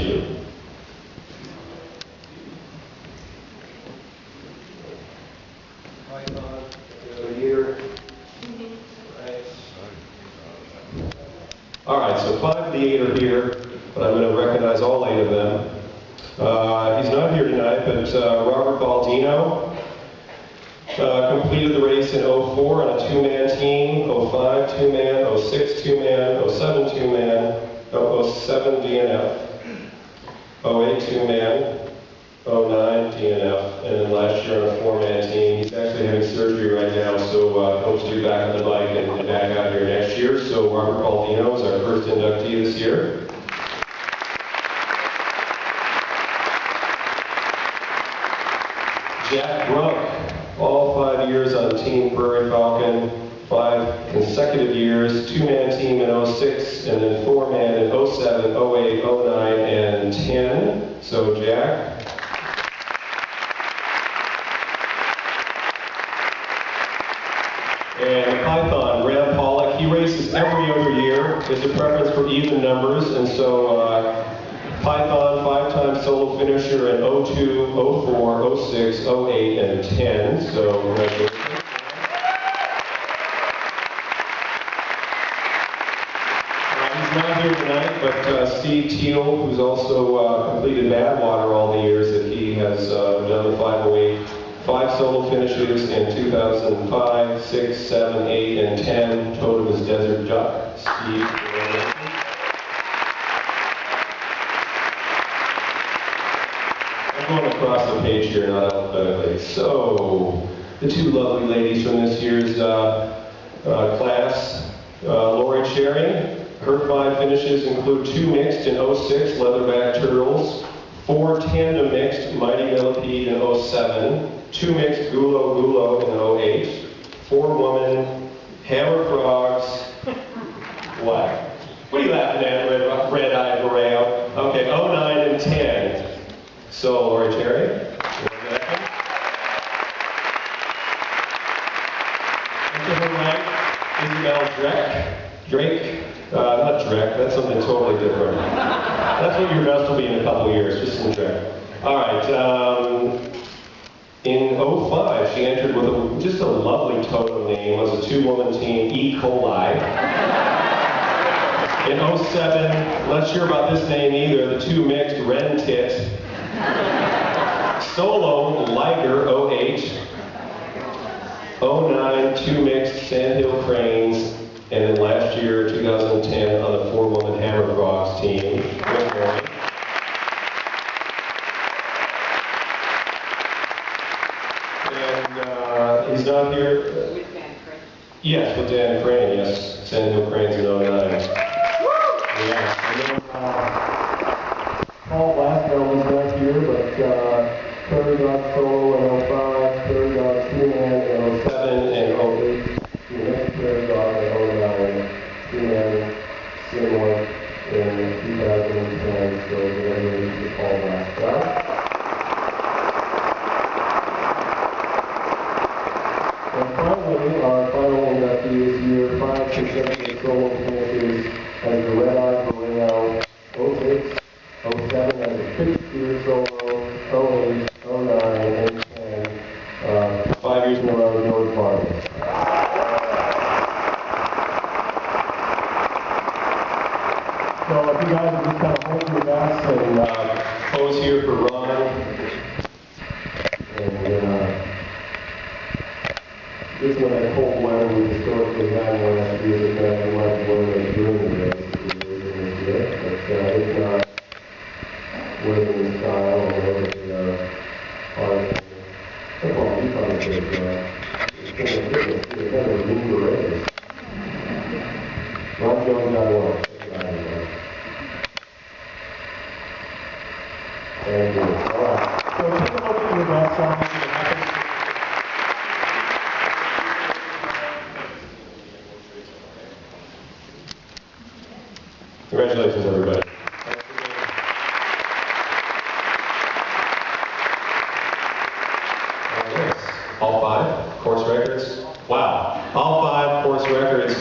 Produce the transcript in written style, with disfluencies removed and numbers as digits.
you. All right, so 5 of the 8 are here, but I'm going to recognize all 8 of them. He's not here tonight, but Robert Baldino completed the race in 04 on a 2-man team, 05 2-man, 06 2-man, 07 2-man, 07 DNF, 08 2-man, 09 DNF, and then last year on a 4-man team. He's actually having surgery right now, so hopes to be back on the bike and back out here next year. So Robert Baldino is our first inductee this year. Jack Brunk, all 5 years on Team Prairie Falcon, 5 consecutive years, 2-man team in 06, and then 4-man in 07, 08, 09, and 10. So Jack. And Python, Graham Pollock, he races every other year. There's a preference for even numbers, and so Python, 5-time solo finisher in 02, 04, 06, 08, and 10. So congratulations. He's not here tonight, but Steve Teal, who's also completed Badwater all the years that he has done the 508. 5 solo finishes in 2005, 6, 7, 8, and 10. Total is Desert Duck. Steve. I'm going across the page here, not alphabetically. So, the 2 lovely ladies from this year's class, Lori Cherry. Her 5 finishes include 2 mixed in 06, Leatherback Turtles, 4 tandem mixed, Mighty Millipede in 07, 2 mixed Gulo Gulo in 08, 4 woman, Hammer Frogs, what? What are you laughing at, red-eyed Vireo? Okay, 09 and 10. So, Lori Cherry. To her right, Isabel Drake. Not Drek, that's something totally different. That's what your best will be in a couple years, just some Drek. All right, in 05, she entered with just a lovely totem name. It was a 2-woman team, E. coli. In 07, not sure about this name either, the 2 mixed, Ren Tit. Solo, Liger, 08. 09, 2 mixed, Sandhill Cranes. And then last year, 2010, on the 4-woman Hammer Frogs team. And he's not here. With Dan Crane. Yes, with Dan Crane, yes. Sandhill Cranes in 09. Yes. And then Paul Blackmore was not here, but Prairie Dog Solo in 05, Prairie Dog 2-man in 07, and 08. The next Prairie Dog in 09, 2-man similar in 2010, so congratulations to Paul Blackmore. And finally, our final inductee this year, 5 consecutive solo finishes as the Red-Eyed Vireo, 06, 07 as a fixed-gear solo, 08, 09, and 10, 5 years in a row, George Vargas. So if you guys would just kind of hold your backs and pose here for Ron. And this one had cold weather. We historically had one last year that had like weather during the race. But it's not weather in style or weather hard. Well, you probably could it's kind of different. It's kind of a new race. Ron Jones got one. Thank you. All right. So take a look at your back side. Congratulations, everybody. All 5 course records. Wow. All 5 course records